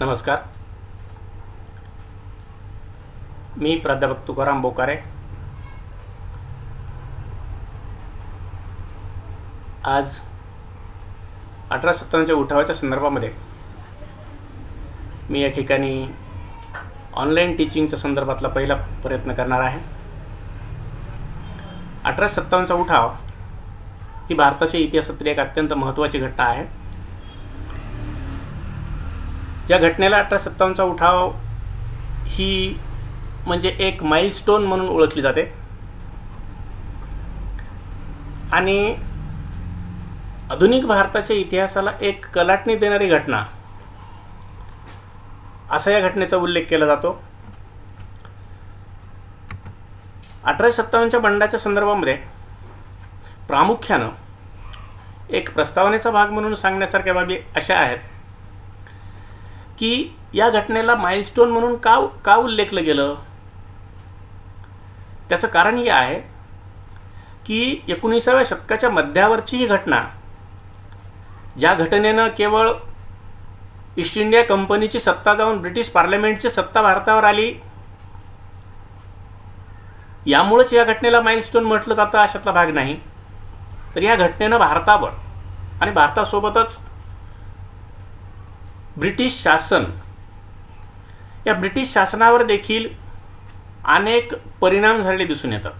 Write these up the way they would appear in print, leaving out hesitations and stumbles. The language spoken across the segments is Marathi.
नमस्कार. मी प्राध्यापक तुकाराम बोकारे. आज 1857च्या उठावाच्या संदर्भामध्ये मी या ठिकाणी ऑनलाईन टीचिंगच्या संदर्भातला पहिला प्रयत्न करणार आहे. 1857चा उठाव ही भारताच्या इतिहासातील एक अत्यंत महत्त्वाची घटना आहे. ज्या घटनेला 1857चा उठाव ही म्हणजे एक माइलस्टोन म्हणून ओळखली जाते आणि आधुनिक भारताच्या इतिहासाला एक कलाटणी देणारी घटना असा या घटनेचा उल्लेख केला जातो. 1857च्या बंडाच्या संदर्भामध्ये प्रामुख्यानं एक प्रस्तावनेचा भाग म्हणून सांगण्यासारख्या बाबी अशा आहेत की या घटनेला माइलस्टोन म्हणून का उल्लेखलं गेलं. त्याचं कारण हे आहे की 19व्या शतकाच्या मध्यावरची ही घटना, ज्या घटनेनं केवळ ईस्ट इंडिया कंपनीची सत्ता जाऊन ब्रिटिश पार्लमेंटची सत्ता भारतावर आली, यामुळेच या घटनेला माइलस्टोन म्हटलं जातं अशातला भाग नाही. तर या घटनेनं भारतावर आणि भारतासोबतच ब्रिटिश शासन, या ब्रिटिश शासनावर देखील अनेक परिणाम झालेले दिसून येतात.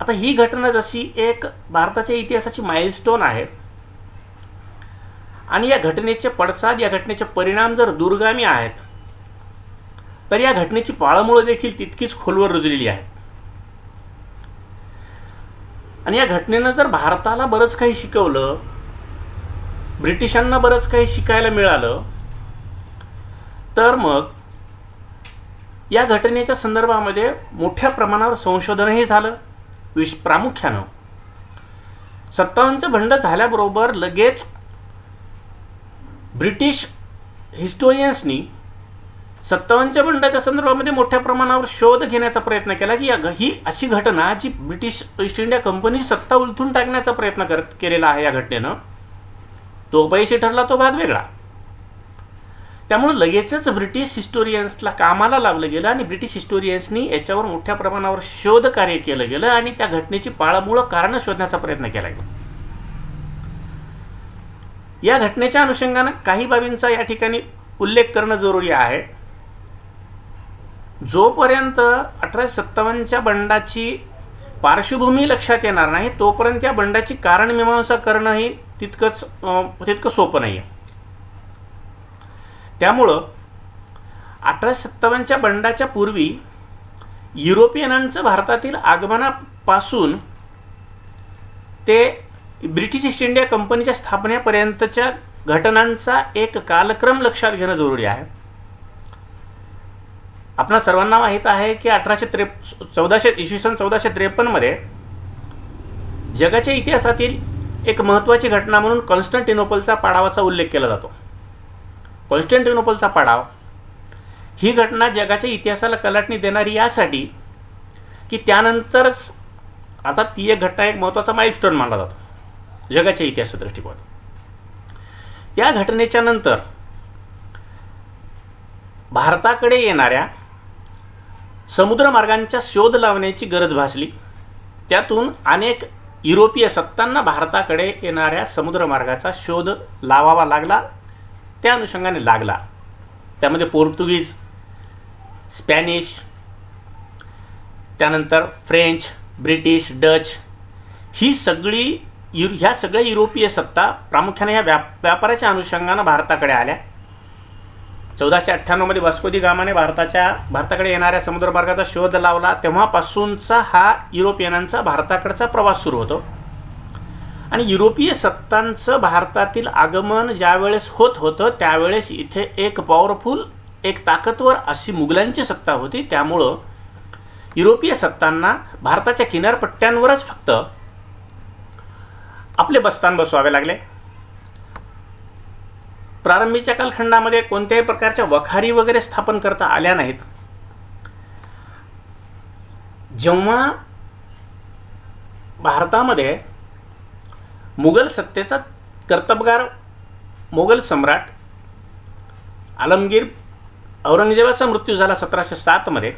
आता ही घटना जशी एक भारताच्या इतिहासाची माइलस्टोन आहे आणि या घटनेचे पडसाद, या घटनेचे परिणाम जर दूरगामी आहेत, तर या घटनेची पाळंमुळं देखील तितकीच खोलवर रुजलेली आहे. आणि या घटनेनं जर भारताला बरंच काही शिकवलं, ब्रिटिशांना बरंच काही शिकायला मिळालं, तर मग या घटनेच्या संदर्भामध्ये मोठ्या प्रमाणावर संशोधनही झालं. प्रामुख्यानं 57चं बंड झाल्याबरोबर लगेच ब्रिटिश हिस्टोरियन्सनी 57च्या बंडाच्या संदर्भामध्ये मोठ्या प्रमाणावर शोध घेण्याचा प्रयत्न केला की ही अशी घटना जी ब्रिटिश ईस्ट इंडिया कंपनीची सत्ता उलथून टाकण्याचा प्रयत्न केलेला आहे या घटनेनं, तो अपयशी ठरला, तो भाग वेगळा. त्यामुळे लगेचच ब्रिटिश हिस्टोरियन्सला कामाला लावलं गेलं आणि ब्रिटिश हिस्टोरियन्सनी याच्यावर मोठ्या प्रमाणावर शोध कार्य केलं गेलं आणि त्या घटनेची पाळंमुळं कारणं शोधण्याचा प्रयत्न केला गेला. या घटनेच्या अनुषंगानं काही बाबींचा या ठिकाणी उल्लेख करणं जरुरी आहे. जोपर्यंत 1857च्या बंडाची पार्श्वभूमी लक्षात येणार नाही, तोपर्यंत या बंडाची कारणमीमांसा करणंही तितकं सोपं नाही आहे. त्यामुळं 1857च्या बंडाच्या पूर्वी युरोपियनांचं भारतातील आगमनापासून ते ब्रिटिश ईस्ट इंडिया कंपनीच्या स्थापनेपर्यंतच्या घटनांचा एक कालक्रम लक्षात घेणं जरुरी आहे. आपणा सर्वांना माहीत आहे की 1453 मध्ये जगाच्या इतिहासातील एक महत्त्वाची घटना म्हणून कॉन्स्टँटिनोपलचा पाडावाचा उल्लेख केला जातो. कॉन्स्टँटिनोपलचा पाडाव ही घटना जगाच्या इतिहासाला कलाटणी देणारी यासाठी की त्यानंतरच आता ती एक घटना, एक महत्त्वाचा माइलस्टोन मानला जातो जगाच्या इतिहासाच्या दृष्टिकोनातून. त्या घटनेच्या नंतर भारताकडे येणाऱ्या समुद्रमार्गांचा शोध लावण्याची गरज भासली. त्यातून अनेक युरोपीय सत्तांना भारताकडे येणाऱ्या समुद्रमार्गाचा शोध लावावा लागला, त्या अनुषंगाने लागला. त्यामध्ये पोर्तुगीज, स्पॅनिश, त्यानंतर फ्रेंच, ब्रिटिश, डच ह्या सगळ्या युरोपीय सत्ता प्रामुख्याने ह्या व्यापाराच्या अनुषंगानं भारताकडे आल्या. 1498 मध्ये वास्को दी गामाने भारताकडे येणाऱ्या समुद्रमार्गाचा शोध लावला. तेव्हापासूनचा हा युरोपियनांचा भारताकडचा प्रवास सुरू होतो आणि युरोपीय सत्तांचं भारतातील आगमन ज्यावेळेस होत होतं त्यावेळेस इथे एक पॉवरफुल, एक ताकदवर अशी मुघलांची सत्ता होती. त्यामुळं युरोपीय सत्तांना भारताच्या किनारपट्ट्यांवरच फक्त आपले बस्तान बसवावे लागले. प्रारंभीच्या कालखंडामध्ये कोणत्याही प्रकारच्या वखारी वगैरे स्थापन करता आल्या नाहीत. जेव्हा भारतामध्ये मुघल सत्तेचा कर्तबगार मोगल सम्राट आलमगीर औरंगजेबाचा मृत्यू झाला 1707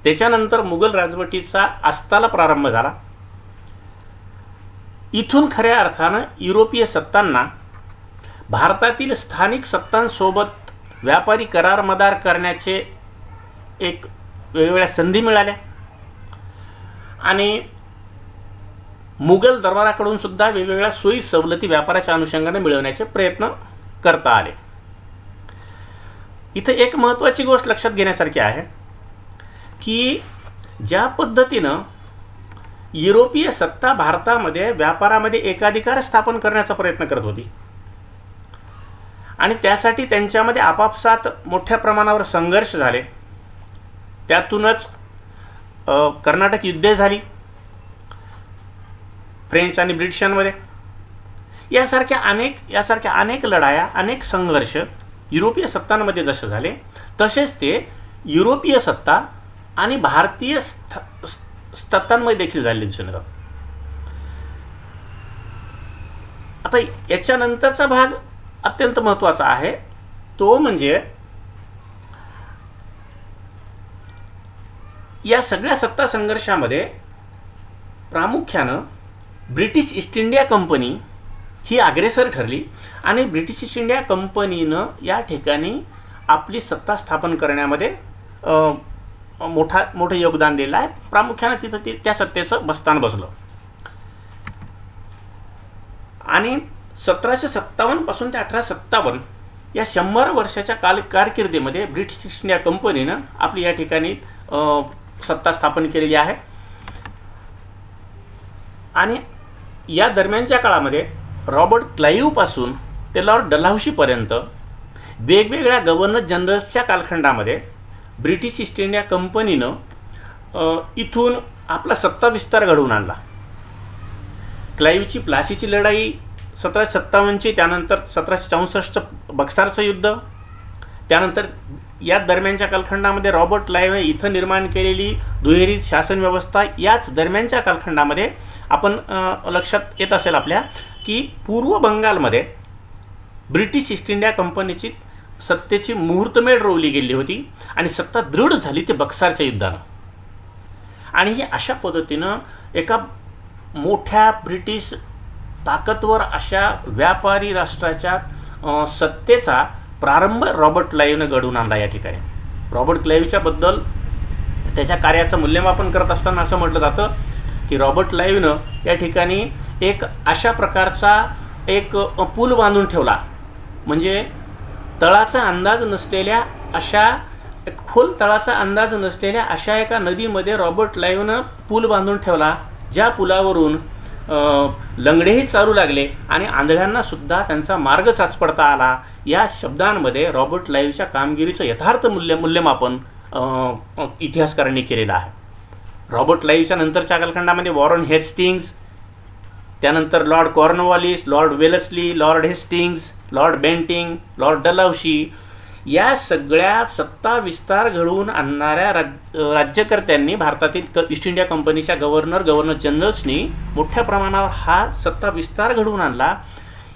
त्याच्यानंतर मुघल राजवटीचा अस्ताला प्रारंभ झाला. इथून खऱ्या अर्थानं युरोपीय सत्तांना भारतातील स्थानिक सत्तांसोबत व्यापारी करार मदार करण्याचे एक वेगवेगळ्या संधी मिळाल्या आणि मुघल दरबाराकडून सुद्धा वेगवेगळ्या सोयी सवलती व्यापाराच्या अनुषंगाने मिळवण्याचे प्रयत्न करता आले. इथे एक महत्त्वाची गोष्ट लक्षात घेण्यासारखी आहे की ज्या पद्धतीनं युरोपीय सत्ता भारतामध्ये व्यापारामध्ये एकाधिकार स्थापन करण्याचा प्रयत्न करत होती आणि त्यासाठी त्यांच्यामध्ये आपापसात मोठ्या प्रमाणावर संघर्ष झाले. त्यातूनच कर्नाटक युद्धे झाली फ्रेंच आणि ब्रिटिशांमध्ये. यासारख्या अनेक लढाया, अनेक संघर्ष युरोपीय सत्तांमध्ये जसे झाले तसेच ते युरोपीय सत्ता आणि भारतीय सत्तांमध्ये देखील झालेले दिसून येतात. आता याच्यानंतरचा भाग अत्यंत महत्त्वाचा आहे, तो म्हणजे या सगळ्या सत्ता संघर्षामध्ये प्रामुख्यानं ब्रिटिश ईस्ट इंडिया कंपनी ही अग्रेसर ठरली आणि ब्रिटिश ईस्ट इंडिया कंपनीनं या ठिकाणी आपली सत्ता स्थापन करण्यामध्ये मोठं योगदान दिलं आहे. प्रामुख्यानं तिथं त्या सत्तेचं बस्तान बसलं आणि 1757 पासून ते 1857 या 100 वर्षाच्या कारकिर्दीमध्ये ब्रिटिश ईस्ट इंडिया कंपनीनं आपली या ठिकाणी सत्ता स्थापन केलेली आहे. आणि या दरम्यानच्या काळामध्ये रॉबर्ट क्लाईव्हपासून ते लॉर्ड डलहौसीपर्यंत वेगवेगळ्या गव्हर्नर जनरल्सच्या कालखंडामध्ये ब्रिटिश ईस्ट इंडिया कंपनीनं इथून आपला सत्ता विस्तार घडवून आणला. क्लाईव्हची प्लासीची लढाई 1757ची, त्यानंतर 1764चं बक्सारचं युद्ध, त्यानंतर या दरम्यानच्या कालखंडामध्ये रॉबर्ट क्लाईव्ह इथं निर्माण केलेली दुहेरी शासन व्यवस्था, याच दरम्यानच्या कालखंडामध्ये आपण लक्षात येत असेल आपल्या की पूर्व बंगालमध्ये ब्रिटिश ईस्ट इंडिया कंपनीची सत्तेची मुहूर्तमेढ रोवली गेली होती आणि सत्ता दृढ झाली ते बक्सारच्या युद्धानं. आणि ही अशा पद्धतीनं एका मोठ्या ब्रिटिश ताकदवर अशा व्यापारी राष्ट्राच्या सत्तेचा प्रारंभ रॉबर्ट क्लाईव्हनं घडवून आणला. या ठिकाणी रॉबर्ट क्लाईव्हच्याबद्दल त्याच्या कार्याचं मूल्यमापन करत असताना असं म्हटलं जातं की रॉबर्ट क्लाईव्हनं या ठिकाणी एक अशा प्रकारचा एक पूल बांधून ठेवला, म्हणजे तळाचा अंदाज नसलेल्या अशा खोल तळाचा अंदाज नसलेल्या अशा एका नदीमध्ये रॉबर्ट क्लाईव्हनं पूल बांधून ठेवला, ज्या पुलावरून लंगडेही चालू लागले आणि आंधळ्यांना सुद्धा त्यांचा मार्ग चाचपडता आला. या शब्दांमध्ये रॉबर्ट क्लाईव्हच्या कामगिरीचं यथार्थ मूल्यमापन इतिहासकारांनी केलेलं आहे. रॉबर्ट क्लाईव्हच्या नंतरच्या कालखंडामध्ये वॉरन हेस्टिंग्ज, त्यानंतर Lord Cornwallis, Lord Wellesley, Lord Hastings, Lord Bentinck, Lord Dalhousie या सगळ्या सत्ता विस्तार घडवून आणणाऱ्या राज्यकर्त्यांनी भारतातील ईस्ट इंडिया कंपनीच्या गव्हर्नर जनरल्सनी मोठ्या प्रमाणावर हा सत्ता विस्तार घडवून आणला.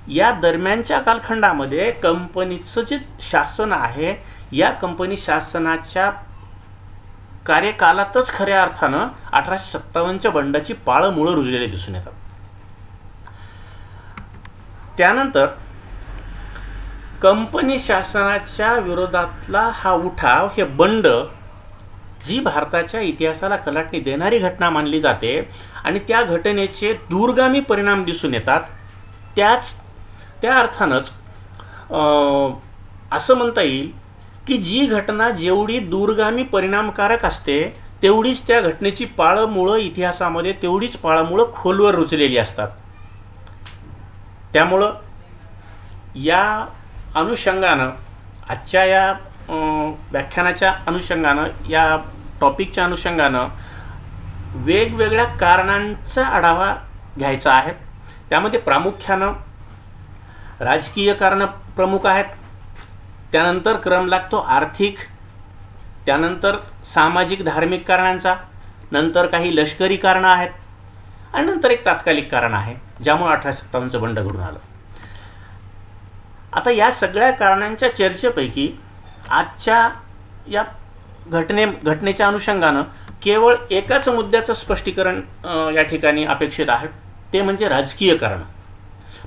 या दरम्यानच्या कालखंडामध्ये कंपनीचं जे शासन आहे, या कंपनी शासनाच्या कार्यकालातच खऱ्या अर्थानं 1857च्या बंडाची पाळंमुळं रुजलेली दिसून येतात. त्यानंतर कंपनी शासनाच्या विरोधातला हा उठाव, हे बंड, जी भारताच्या इतिहासाला कलाटणी देणारी घटना मानली जाते आणि त्या घटनेचे दूरगामी परिणाम दिसून येतात. त्या अर्थानंच असं म्हणता येईल की जी घटना जेवढी दूरगामी परिणामकारक असते तेवढीच त्या घटनेची पाळंमुळं इतिहासामध्ये तेवढीच पाळंमुळं खोलवर रुजलेली असतात. त्यामुळं या अनुषंगानं आजच्या या व्याख्यानाच्या अनुषंगानं, या टॉपिकच्या अनुषंगानं वेगवेगळ्या कारणांचा आढावा घ्यायचा आहे. त्यामध्ये प्रामुख्यानं राजकीय कारणं प्रमुख आहेत, त्यानंतर क्रम लागतो आर्थिक, त्यानंतर सामाजिक धार्मिक कारणांचा, नंतर काही लष्करी कारणं आहेत आणि नंतर एक तात्कालिक कारण आहे ज्यामुळे 1857चं बंड घडून आलं. आता या सगळ्या कारणांच्या चर्चेपैकी आजच्या या घटनेच्या अनुषंगानं केवळ एकाच मुद्द्याचं स्पष्टीकरण या ठिकाणी अपेक्षित आहे, ते म्हणजे राजकीय कारण.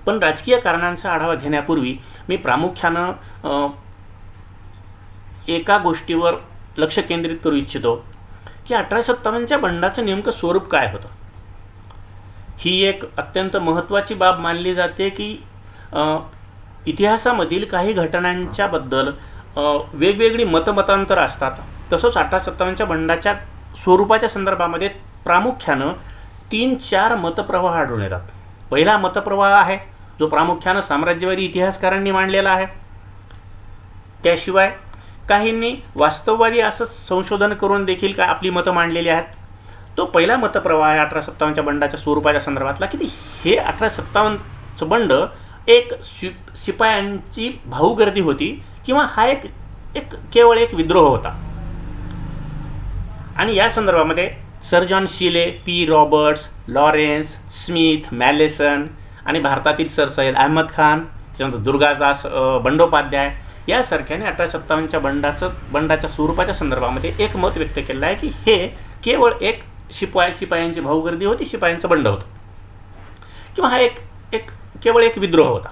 पण राजकीय कारणांचा आढावा घेण्यापूर्वी मी प्रामुख्यानं एका गोष्टीवर लक्ष केंद्रित करू इच्छितो की 1857च्या बंडाचं नेमकं स्वरूप काय होतं. ही एक अत्यंत महत्त्वाची बाब मानली जाते की इतिहासामधील काही घटनांच्या बद्दल वेगवेगळी मतमतांतर असतात. तसंच 1857च्या बंडाच्या स्वरूपाच्या संदर्भामध्ये प्रामुख्यानं 3-4 मतप्रवाह आढळून येतात. पहिला मतप्रवाह आहे जो प्रामुख्यानं साम्राज्यवादी इतिहासकारांनी मांडलेला आहे. त्याशिवाय काहींनी वास्तववादी असं संशोधन करून देखील काय आपली मतं मांडलेली आहेत. तो पहिला मतप्रवाह आहे 1857च्या बंडाच्या स्वरूपाच्या संदर्भातला की हे 1857चं बंड एक शिपायांची भाऊगर्दी होती किंवा हा एक केवळ एक विद्रोह होता. आणि या संदर्भामध्ये सर जॉन शिले, पी रॉबर्ट्स, लॉरेन्स, स्मिथ, मॅलेसन आणि भारतातील सर सय्यद अहमद खान, त्याच्यानंतर दुर्गादास बंडोपाध्याय यासारख्याने 1857च्या बंडाच्या स्वरूपाच्या संदर्भामध्ये एक मत व्यक्त केलं आहे की हे केवळ एक शिपायांची भाऊगर्दी होती, शिपायांचं बंड होतं किंवा हा एक केवळ एक विद्रोह होता.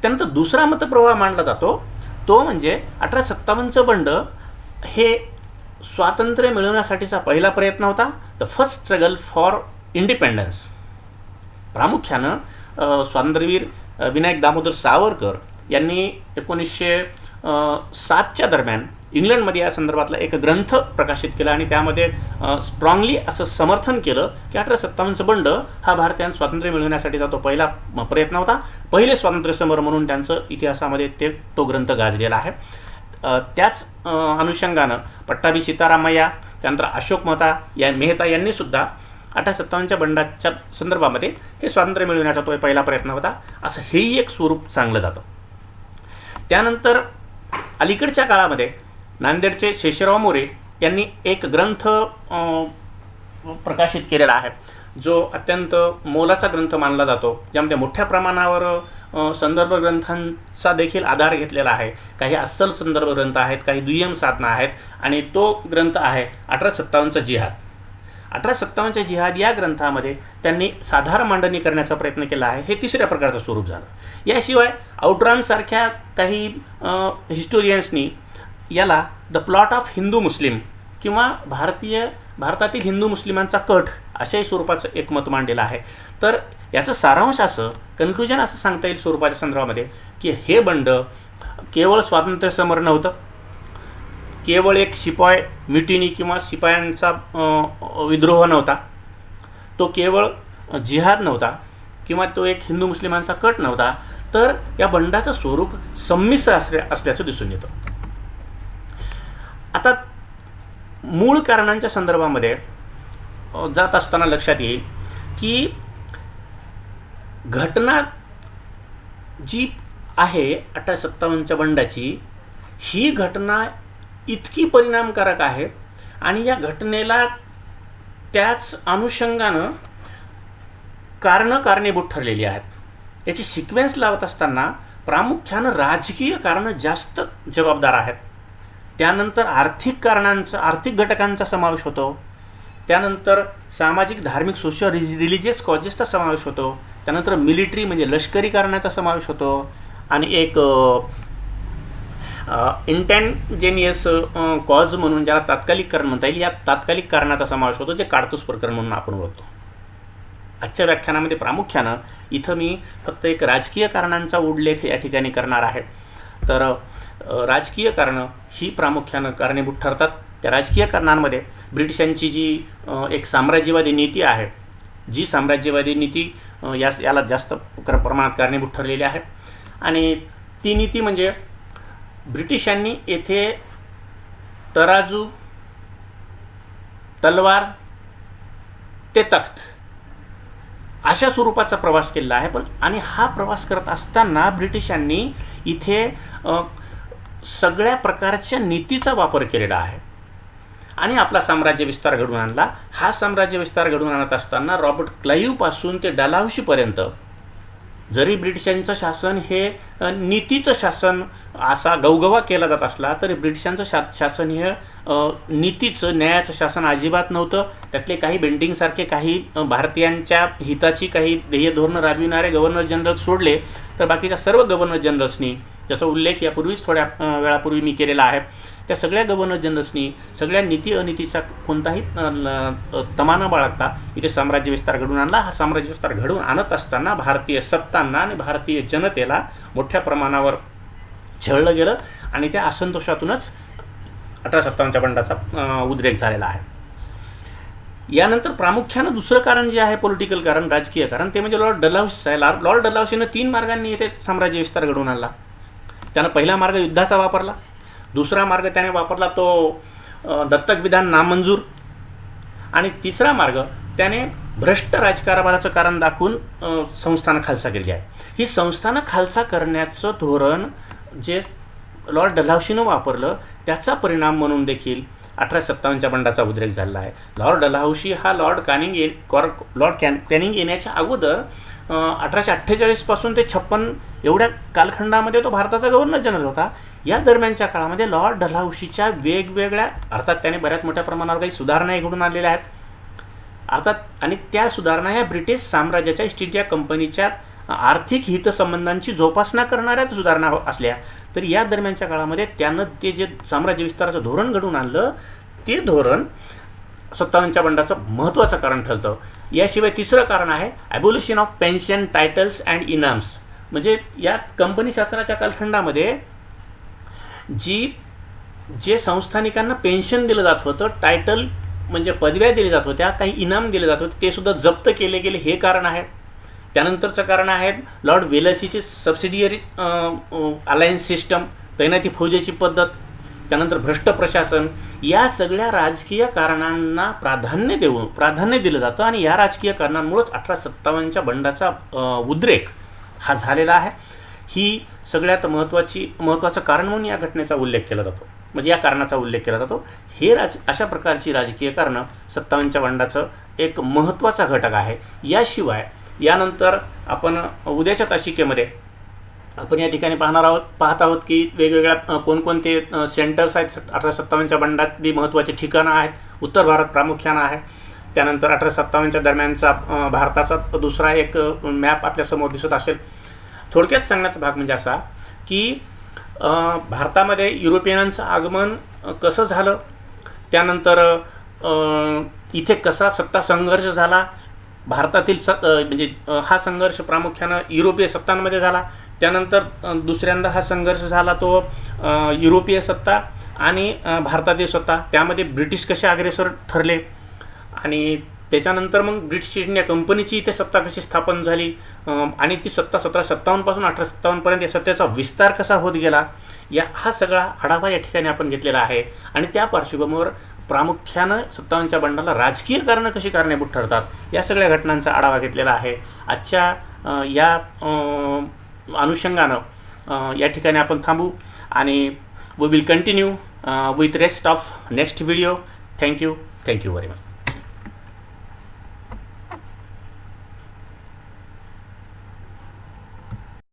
त्यानंतर दुसरा मतप्रवाह मांडला जातो तो म्हणजे 1857चं बंड हे स्वातंत्र्य मिळवण्यासाठीचा पहिला प्रयत्न होता, the first struggle for independence. प्रामुख्यानं स्वातंत्र्यवीर विनायक दामोदर सावरकर यांनी 1907च्या दरम्यान इंग्लंडमध्ये या संदर्भातला एक ग्रंथ प्रकाशित केला आणि त्यामध्ये स्ट्रॉंगली असं समर्थन केलं की 1857चं बंड हा भारतीयांना स्वातंत्र्य मिळवण्यासाठीचा तो पहिला प्रयत्न होता. पहिले स्वातंत्र्य समर म्हणून त्यांचं इतिहासामध्ये तो ग्रंथ गाजलेला आहे. त्याच अनुषंगानं पट्टाभी सीतारामय्या, त्यानंतर अशोक मेहता यांनी सुद्धा 1857च्या बंडाच्या संदर्भामध्ये हे स्वातंत्र्य मिळवण्याचा तो पहिला प्रयत्न होता असं हेही एक स्वरूप सांगलं जातं. त्यानंतर अलीकडच्या काळामध्ये नांदेडचे शेषराव मोरे यांनी एक ग्रंथ प्रकाशित केलेला आहे जो अत्यंत मोलाचा ग्रंथ मानला जातो, ज्यामध्ये मोठ्या प्रमाणावर संदर्भ ग्रंथांचा देखील आधार घेतलेला आहे. काही अस्सल संदर्भ ग्रंथ आहेत, काही दुय्यम साधना आहेत आणि तो ग्रंथ आहे 1857चा जिहाद. 1857च्या जिहाद या ग्रंथामध्ये त्यांनी साधारण मांडणी करण्याचा प्रयत्न केला आहे. हे तिसऱ्या प्रकारचं स्वरूप झालं. याशिवाय आउटरामसारख्या काही हिस्टोरियन्सनी याला द प्लॉट ऑफ हिंदू मुस्लिम किंवा भारतातील हिंदू मुस्लिमांचा कट अशाही स्वरूपाचं एक मत मांडलेलं आहे. तर याचं सारांश असं, कन्क्लुजन असं सांगता येईल स्वरूपाच्या संदर्भामध्ये की हे बंड केवळ स्वातंत्र्य समर नव्हतं, केवळ एक शिपाई म्युटिनी किंवा शिपायांचा विद्रोह नव्हता, तो केवळ जिहाद नव्हता किंवा तो एक हिंदू मुस्लिमांचा कट नव्हता, तर या बंडाचं स्वरूप संमिश्र असल्याचं दिसून येतं. आता मूळ कारणांच्या संदर्भामध्ये जात असताना लक्षात येईल की घटना जी आहे 1857च्या बंडाची, ही घटना इतकी परिणामकारक आहे आणि या घटनेला त्याच अनुषंगानं कारणीभूत ठरलेली आहेत. याची सिक्वेन्स लावत असताना प्रामुख्यानं राजकीय कारणं जास्त जबाबदार आहेत. त्यानंतर आर्थिक घटकांचा समावेश होतो. त्यानंतर सामाजिक, धार्मिक, सोशल, रिलिजियस कॉजेसचा समावेश होतो. त्यानंतर मिलिटरी म्हणजे लष्करी कारणाचा समावेश होतो आणि एक इंटेंजेनियस कॉज म्हणून ज्याला तात्कालिक कारण म्हणता येईल, या तात्कालिक कारणाचा समावेश होतो जे काडतूस प्रकरण म्हणून आपण ओळखतो. आजच्या व्याख्यानामध्ये प्रामुख्यानं इथं मी फक्त एक राजकीय कारणांचा उल्लेख या ठिकाणी करणार आहे. तर राजकीय कारणं ही प्रामुख्यानं कारणीभूत ठरतात. त्या राजकीय कारणांमध्ये ब्रिटिशांची जी एक साम्राज्यवादी नीती आहे, जी साम्राज्यवादी नीती याला जास्त प्रमाणात कारणीभूत ठरलेली आहे. आणि ती नीती म्हणजे ब्रिटिशांनी येथे तराजू, तलवार ते तख्त अशा स्वरूपाचा प्रवास केला आहे. आणि हा प्रवास करत असताना ब्रिटिशांनी इथे सगळ्या प्रकारच्या नीतीचा वापर केलेला आहे आणि आपला साम्राज्य विस्तार घडवून आणला. हा साम्राज्य विस्तार घडवून आणत असताना रॉबर्ट क्लाईव्हपासून ते डलहौसीपर्यंत जरी ब्रिटिशांचं शासन हे नीतीचं शासन असा गवगवा केला जात असला तरी ब्रिटिशांचं शासन हे नीतीचं न्यायाचं शासन अजिबात नव्हतं. त्यातले काही बेंटिंगसारखे काही भारतीयांच्या हिताची काही ध्येय धोरणं राबविणारे गव्हर्नर जनरल सोडले तर बाकीच्या सर्व गव्हर्नर जनरल्सनी, ज्याचा उल्लेख यापूर्वीच थोड्या वेळापूर्वी मी केलेला आहे, त्या सगळ्या गव्हर्नर जनरल्सनी सगळ्या नीती अनितीचा कोणताही तमा न बाळगता इथे साम्राज्य विस्तार घडवून आणला. हा साम्राज्य विस्तार घडवून आणत असताना भारतीय सत्तांना आणि भारतीय जनतेला मोठ्या प्रमाणावर छळलं गेलं आणि त्या असंतोषातूनच 1857च्या बंडाचा उद्रेक झालेला आहे. यानंतर प्रामुख्यानं दुसरं कारण जे आहे पॉलिटिकल कारण, राजकीय कारण, ते म्हणजे लॉर्ड डलहौसी आहे. लॉर्ड डलहौसीनं 3 मार्गांनी इथे साम्राज्य विस्तार घडवून आणला. त्यानं पहिला मार्ग युद्धाचा वापरला, दुसरा मार्ग त्याने वापरला तो दत्तक विधान नामंजूर, आणि तिसरा मार्ग त्याने भ्रष्ट राजकारभाराचं कारण दाखवून संस्थानं खालसा केली आहे. ही संस्थानं खालसा करण्याचं धोरण जे लॉर्ड डलहौसीनं वापरलं त्याचा परिणाम म्हणून देखील 1857च्या बंडाचा उद्रेक झाला आहे. लॉर्ड डलहौसी हा लॉर्ड कॅनिंग येण्याच्या अगोदर 1848 पासून ते 56 एवढ्या कालखंडामध्ये तो भारताचा गव्हर्नर जनरल होता. या दरम्यानच्या काळामध्ये लॉर्ड डलहौसीच्या वेगवेगळ्या, अर्थात त्याने बऱ्याच मोठ्या प्रमाणावर काही सुधारणाही घडून आणलेल्या आहेत अर्थात, आणि त्या सुधारणा ह्या ब्रिटिश साम्राज्याच्या ईस्ट इंडिया कंपनीच्या आर्थिक हितसंबंधांची जोपासना करणाऱ्या सुधारणा असल्या तरी या दरम्यानच्या काळामध्ये त्यानं ते जे साम्राज्य विस्ताराचं धोरण घडवून आणलं ते धोरण 57च्या बंडाचं महत्त्वाचं कारण ठरतं. याशिवाय तिसरं कारण आहे ॲबोलिशन ऑफ पेन्शन, टायटल्स अँड इनाम्स. म्हणजे या कंपनी शासनाच्या कालखंडामध्ये जे संस्थानिकांना पेन्शन दिलं जात होतं, टायटल म्हणजे पदव्या दिल्या जात होत्या, काही इनाम दिले जात होते, ते सुद्धा जप्त केले गेले, हे कारण आहे. त्यानंतरचं कारण आहे लॉर्ड वेलसीची सबसिडियरी अलायन्स सिस्टम, तैनाती फौजेची पद्धत, त्यानंतर भ्रष्ट प्रशासन. या सगळ्या राजकीय कारणांना प्राधान्य दिलं जातं आणि या राजकीय कारणांमुळेच 1857च्या बंडाचा उद्रेक हा झालेला आहे. ही सगळ्यात महत्त्वाचं कारण म्हणून या घटनेचा उल्लेख केला जातो, म्हणजे या कारणाचा उल्लेख केला जातो. हे अशा प्रकारची राजकीय कारणं 57च्या बंडाचं एक महत्त्वाचा घटक आहे. याशिवाय यानंतर आपण उद्याच्या तासिकेमध्ये आपण या ठिकाणी पाहत आहोत की वेगवेगळ्या कोणकोणते सेंटर्स आहेत 1857च्या बंडातली महत्त्वाची ठिकाणं आहेत. उत्तर भारत प्रामुख्यानं आहे. त्यानंतर 1857च्या दरम्यानचा भारताचा दुसरा एक मॅप आपल्यासमोर दिसत असेल. थोडक्यात सांगण्याचा भाग म्हणजे असा की भारतामध्ये युरोपियनांचं आगमन कसं झालं, त्यानंतर इथे कसा सत्ता संघर्ष झाला, भारतातील म्हणजे हा संघर्ष प्रामुख्यानं युरोपीय सत्तांमध्ये झाला. त्यानंतर दुसऱ्यांदा हा संघर्ष झाला तो युरोपीय सत्ता आणि भारतातील सत्ता, त्यामध्ये ब्रिटिश कसे अग्रेसर ठरले, आणि त्याच्यानंतर मग ब्रिटिश इंडिया कंपनीची इथे सत्ता कशी स्थापन झाली आणि ती सत्ता 1757 पासून 1857पर्यंत या सत्तेचा विस्तार कसा होत गेला, हा सगळा आढावा या ठिकाणी आपण घेतलेला आहे. आणि त्या पार्श्वभूमीवर प्रामुख्यानं 57च्या बंडाला राजकीय कारणं कशी कारणीभूत ठरतात या सगळ्या घटनांचा आढावा घेतलेला आहे. आजच्या या अनुषंगानं या ठिकाणी आपण थांबू आणि we will continue with rest of next video. Thank you very much.